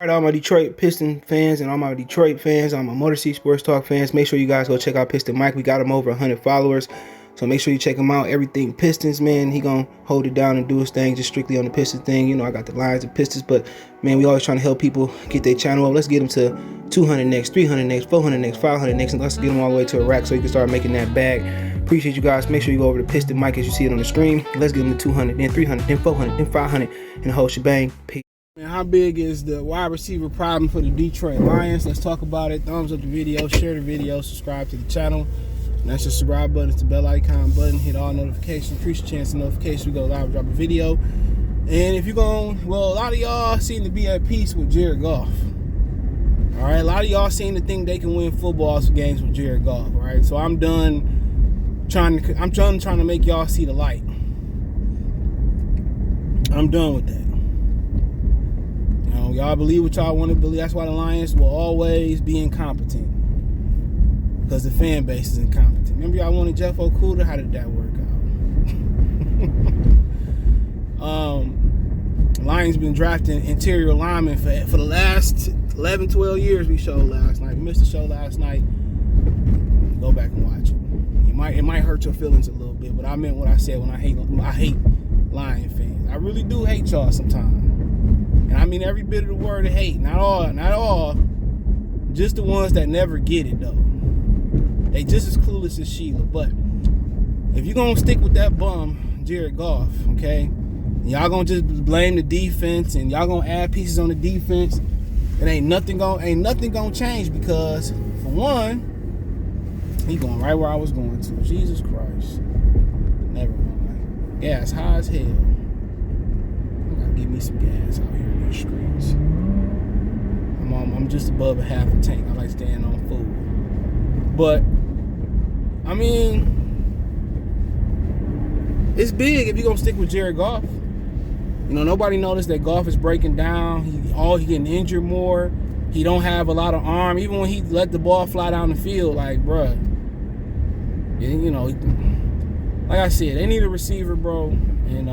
All right, all my Detroit Piston fans and all my Detroit fans, all my Motor City Sports Talk fans, make sure you guys go check out Piston Mike. We got him over 100 followers, so make sure you check him out. Everything Pistons, man. He gonna hold it down and do his thing, just strictly on the Pistons thing. You know, I got the Lions and Pistons, but man, we always trying to help people get their channel up. Let's get them to 200 next, 300 next, 400 next, 500 next, and let's get them all the way to a rack so you can start making that bag. Appreciate you guys. Make sure you go over to Piston Mike as you see it on the screen. Let's get them to 200, then 300, then 400, then 500, and the whole shebang. Peace. Man, how big is the wide receiver problem for the Detroit Lions? Let's talk about it. Thumbs up the video, share the video, subscribe to the channel. And that's the subscribe button, it's the bell icon button. Hit all notifications, increase your chance of notification. We go live, drop a video. And if you're going, well, a lot of y'all seem to be at peace with Jared Goff. All right, a lot of y'all seem to think they can win football games with Jared Goff. All right, so I'm done trying to make y'all see the light. I'm done with that. Y'all believe what y'all want to believe. That's why the Lions will always be incompetent. Because the fan base is incompetent. Remember y'all wanted Jeff Okuda? How did that work out? Lions been drafting interior linemen for the last 11, 12 years. We showed last night. We missed the show last night. Go back and watch it. It might hurt your feelings a little bit, but I meant what I said when I hate Lion fans. I really do hate y'all sometimes. And I mean every bit of the word of hate. Not all. Just the ones that never get it, though. They just as clueless as Sheila. But if you're going to stick with that bum, Jared Goff, okay, y'all going to just blame the defense and y'all going to add pieces on the defense, it ain't nothing going to change because, for one, he going right where I was going to. Jesus Christ. Never mind. Gas high as hell. Give me some gas out here in these streets. I'm just above a half a tank. I like staying on food. But, I mean, it's big if you're going to stick with Jared Goff. You know, nobody noticed that Goff is breaking down. He getting injured more. He don't have a lot of arm. Even when he let the ball fly down the field, like, bruh. You know, like I said, they need a receiver, bro. And,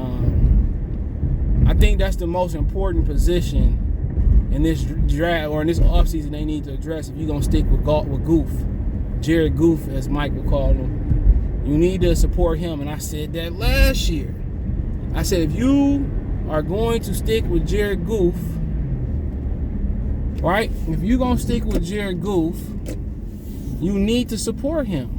I think that's the most important position in this draft or in this offseason they need to address if you're going to stick with Goof. Jared Goof, as Mike would call him. You need to support him. And I said that last year. I said if you are going to stick with Jared Goof, right? If you're going to stick with Jared Goof, you need to support him.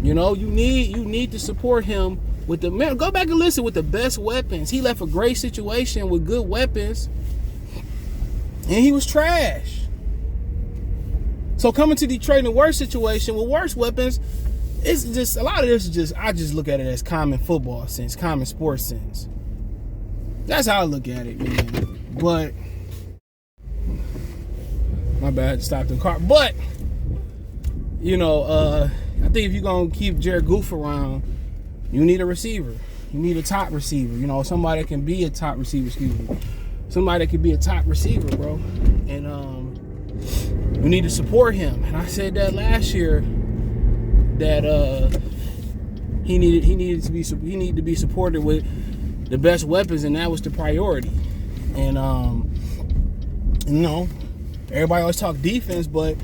You know, you need to support him. With the man, go back and listen with the best weapons. He left a great situation with good weapons, and he was trash. So coming to Detroit in a worse situation with worse weapons, it's just a lot of this is just I just look at it as common football sense, common sports sense. That's how I look at it, man. But my bad, stopped the car. But you know, I think if you're gonna keep Jared Goof around, you need a receiver. You need a top receiver. You know, somebody that can be a top receiver, Somebody that can be a top receiver, bro. And you need to support him. And I said that last year that he needed to be supported with the best weapons, and that was the priority. And you know, everybody always talk defense, but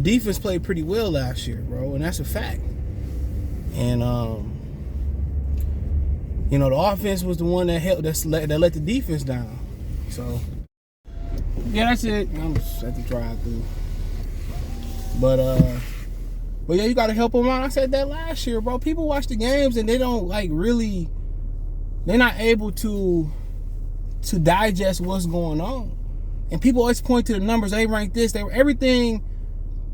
defense played pretty well last year, bro, and that's a fact. And you know, the offense was the one that let the defense down. So yeah, that's it. I'm just at the drive-through. But yeah, you gotta help them out. I said that last year, bro. People watch the games and they don't they're not able to digest what's going on. And people always point to the numbers. They rank this. Everything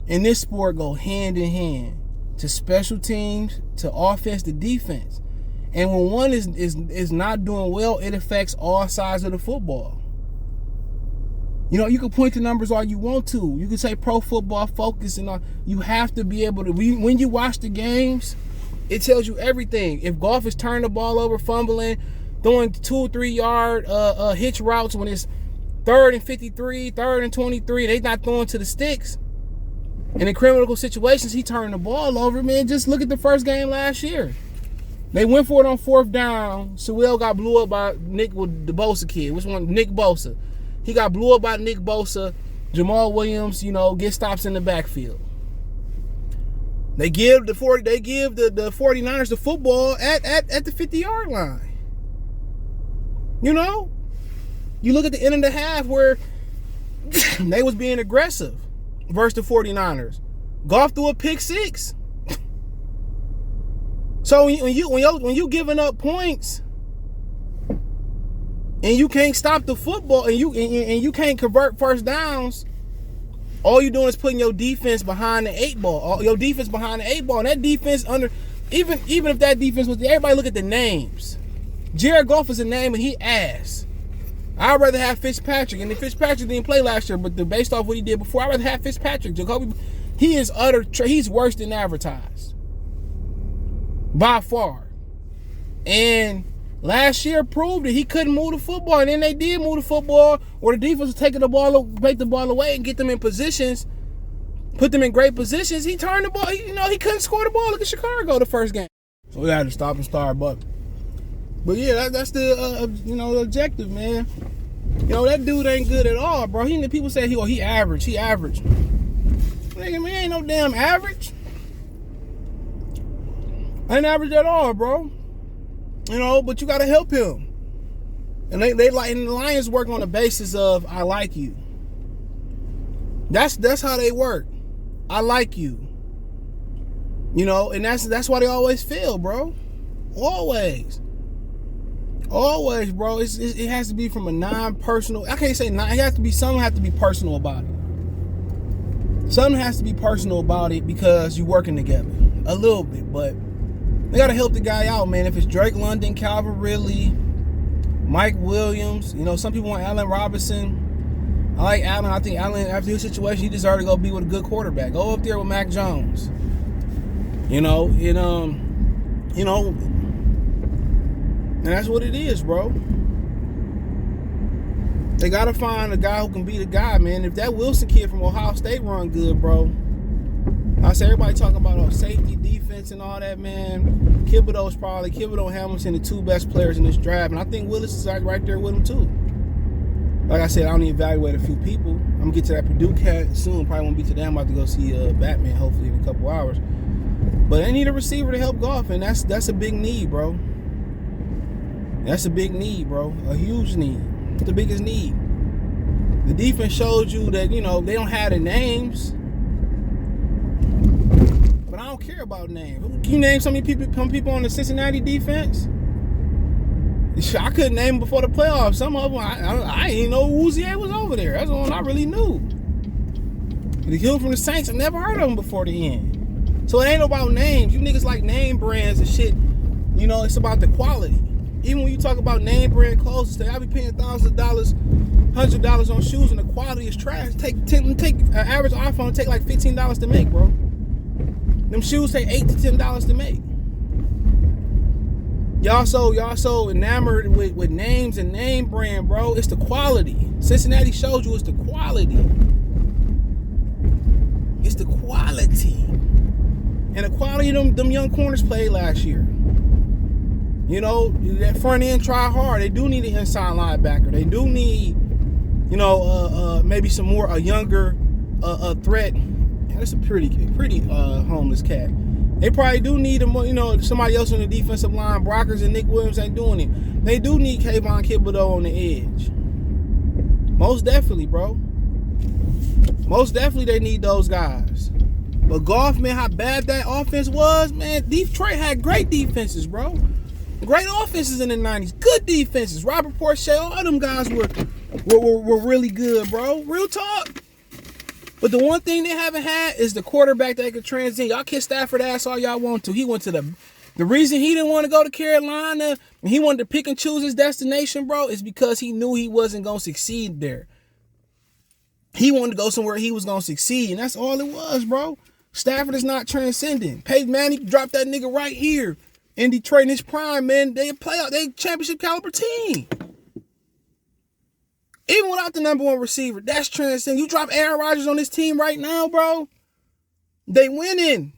in this sport go hand in hand. To special teams, to offense, to defense. And when one is not doing well, it affects all sides of the football. You know, you can point to numbers all you want to. You can say Pro Football Focus and all. You have to be able to, when you watch the games, it tells you everything. If Goff is turning the ball over, fumbling, throwing 2 or 3 yard hitch routes when it's 3rd and 53, 3rd and 23, they not throwing to the sticks. And in critical situations, he turned the ball over, man. Just look at the first game last year. They went for it on 4th down. Sewell got blew up by Nick with the Bosa kid. Which one? Nick Bosa. He got blew up by Nick Bosa. Jamal Williams, get stops in the backfield. They give the 49ers the football at the 50-yard line. You look at the end of the half where they was being aggressive versus the 49ers. Goff threw a pick 6. So when you giving up points and you can't stop the football and you can't convert first downs, all you doing is putting your defense behind the 8 ball. Your defense behind the 8 ball, and that defense even if that defense was, everybody look at the names. Jared Goff is a name and he ass. I'd rather have Fitzpatrick, and if Fitzpatrick didn't play last year, but based off what he did before, I'd rather have Fitzpatrick. Jacoby, he's worse than advertised. By far. And last year proved that he couldn't move the football. And then they did move the football where the defense was taking the ball, take the ball away and get them in positions, put them in great positions. He turned the ball. He couldn't score the ball. Look at Chicago the first game. So we had to stop and start. But yeah, that's the objective, man. That dude ain't good at all, bro. People say he average. He average. Nigga, man, ain't no damn average. Ain't average at all, bro. But you gotta help him. And and the Lions work on the basis of I like you. That's how they work. I like you. And that's why they always fail, bro. Always, bro. It has to be from a non-personal. I can't say non. It has to be something. Has to be personal about it. Something has to be personal about it because you're working together a little bit, but. They got to help the guy out, man. If it's Drake London, Calvin Ridley, Mike Williams, some people want Allen Robinson. I like Allen. I think Allen, after his situation, he deserves to go be with a good quarterback. Go up there with Mac Jones. And that's what it is, bro. They got to find a guy who can be the guy, man. If that Wilson kid from Ohio State run good, bro, I say everybody talking about safety, defense, and all that, man. Thibodeau, Hamilton, the 2 best players in this draft, and I think Willis is right there with him too. Like I said, I only evaluate a few people. I'm gonna get to that Purdue cat soon. Probably won't be today. I'm about to go see Batman hopefully in a couple hours. But they need a receiver to help Goff, and that's a big need, bro. That's a big need, bro. A huge need. It's the biggest need. The defense showed you that they don't have the names. But I don't care about names. Can you name some people on the Cincinnati defense? I couldn't name them before the playoffs. Some of them, I didn't even know Uzier was over there. That's the one I really knew. The kid from the Saints, I never heard of them before the end. So it ain't about names. You niggas like name brands and shit. It's about the quality. Even when you talk about name brand clothes, I be paying thousands of dollars, $100 on shoes, and the quality is trash. Take an average iPhone, take like $15 to make, bro. Them shoes take $8 to $10 to make. Y'all so enamored with names and name brand, bro. It's the quality. Cincinnati showed you it's the quality. It's the quality. And the quality of them young corners played last year. That front end try hard. They do need an inside linebacker. They do need, maybe some more a younger threat. That's a pretty homeless cat. They probably do need somebody else on the defensive line. Brockers and Nick Williams ain't doing it. They do need Kayvon Thibodeau on the edge. Most definitely, bro. Most definitely they need those guys. But Goff, man, how bad that offense was, man. Detroit had great defenses, bro. Great offenses in the 90s. Good defenses. Robert Porcher, all them guys were really good, bro. Real talk. But the one thing they haven't had is the quarterback that could transcend. Y'all kiss Stafford ass all y'all want to. He went to the reason he didn't want to go to Carolina and he wanted to pick and choose his destination, bro, is because he knew he wasn't going to succeed there. He wanted to go somewhere he was going to succeed, and that's all it was, bro. Stafford is not transcending. Peyton Manning dropped that nigga right here in Detroit in his prime, man. They championship caliber team. Even without the number one receiver, that's transcending. You drop Aaron Rodgers on this team right now, bro, they winning.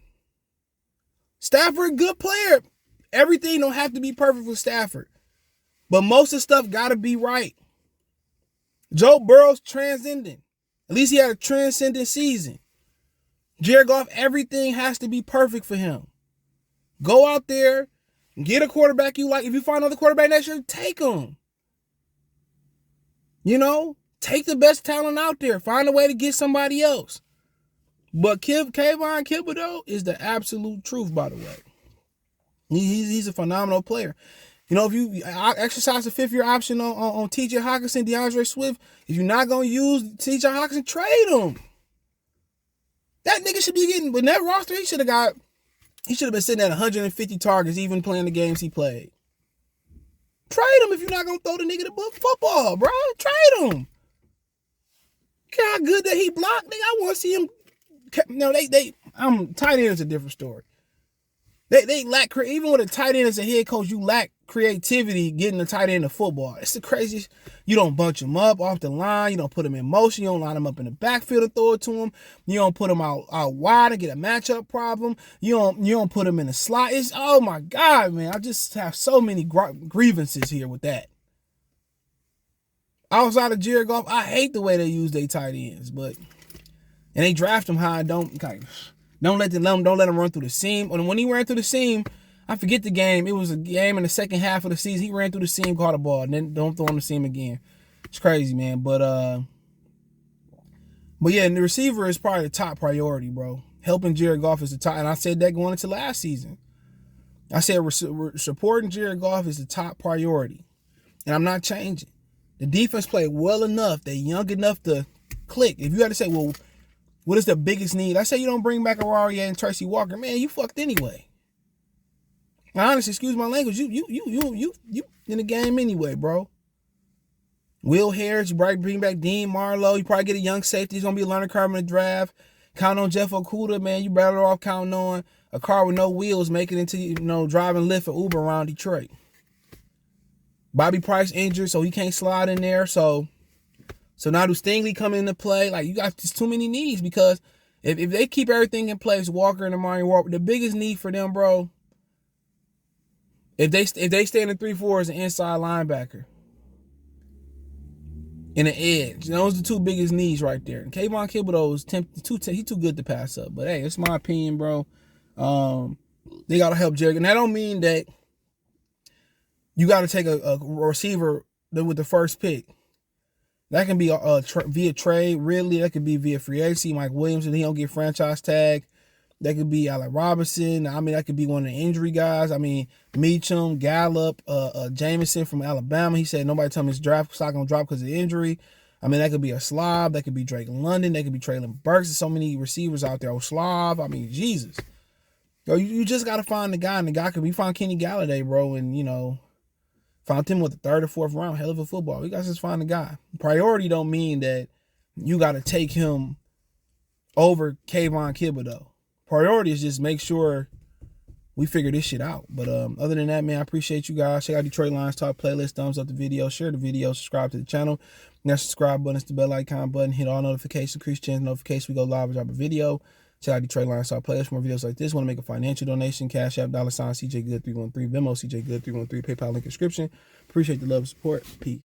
Stafford, good player. Everything don't have to be perfect with Stafford. But most of the stuff got to be right. Joe Burrow's transcendent. At least he had a transcendent season. Jared Goff, everything has to be perfect for him. Go out there, get a quarterback you like. If you find another quarterback next year, take him. You know, take the best talent out there. Find a way to get somebody else. But Kayvon Thibodeaux is the absolute truth, by the way. He's a phenomenal player. You know, if you exercise a fifth-year option on T.J. Hockenson, DeAndre Swift, if you're not going to use T.J. Hockenson, trade him. That nigga should be getting, with that roster, he should have been sitting at 150 targets, even playing the games he played. Trade him if you're not going to throw the nigga the football, bro. Trade him. Look how good that he blocked. Nigga, I want to see him. No, tight end is a different story. They lack, even with a tight end as a head coach, you lack creativity getting the tight end to football. It's the craziest. You don't bunch him up off the line. You don't put him in motion. You don't line him up in the backfield and throw it to him. You don't put him out wide and get a matchup problem. You don't put him in the slot. It's, oh my God, man. I just have so many grievances here with that. Outside of Jared Goff, I hate the way they use their tight ends, and they draft them high. Don't let them run through the seam. When he ran through the seam, I forget the game. It was a game in the second half of the season. He ran through the seam, caught a ball, and then don't throw on the seam again. It's crazy, man. But yeah, and the receiver is probably the top priority, bro. Helping Jared Goff is the top, and I said that going into last season. I said supporting Jared Goff is the top priority, and I'm not changing. The defense played well enough. They're young enough to click. If you had to say, well, what is the biggest need? I say you don't bring back Auraria and Tracy Walker. Man, you fucked anyway. Now, honestly, excuse my language. You in the game anyway, bro. Will Harris, you probably bring back Dean Marlowe. You probably get a young safety. He's going to be a learning curve in the draft. Count on Jeff Okuda, man. You better off counting on a car with no wheels making it into, driving Lyft or Uber around Detroit. Bobby Price injured, so he can't slide in there. So now do Stingley come into play? Like, you got just too many needs, because if they keep everything in place, Walker and Amari Walker, the biggest need for them, bro, if they stay in the 3-4 is an inside linebacker and an edge. Those are the two biggest needs right there. And Kayvon Thibodeaux is he's too good to pass up. But hey, it's my opinion, bro. They gotta help Jared, and that don't mean that you got to take a receiver with the first pick. That can be via trade, really. That could be via free agency. Mike Williams, and he don't get franchise tag. That could be Allen Robinson. I mean, that could be one of the injury guys. I mean, Meacham, Gallup, Jameson from Alabama. He said nobody tell him his draft stock gonna drop because of injury. I mean, that could be a Slob. That could be Drake London. That could be Traylon Burks. There's so many receivers out there. Oh, Slob. I mean, Jesus. Yo, you just got to find the guy, and the guy could be found Kenny Galladay, bro, and, found him with the 3rd or 4th round. Hell of a football. We got to just find the guy. Priority don't mean that you got to take him over Kayvon Thibodeaux. Priority is just make sure we figure this shit out. But other than that, man, I appreciate you guys. Check out Detroit Lions Talk playlist. Thumbs up the video. Share the video. Subscribe to the channel. And that subscribe button is the bell icon button. Hit all notifications. Increase chance notifications. We go live and drop a video. Check out Detroit Lions Talk playlist for more videos like this. Want to make a financial donation? Cash App, $CJ Good 313, Venmo CJ Good 313, PayPal link description. Appreciate the love and support. Peace.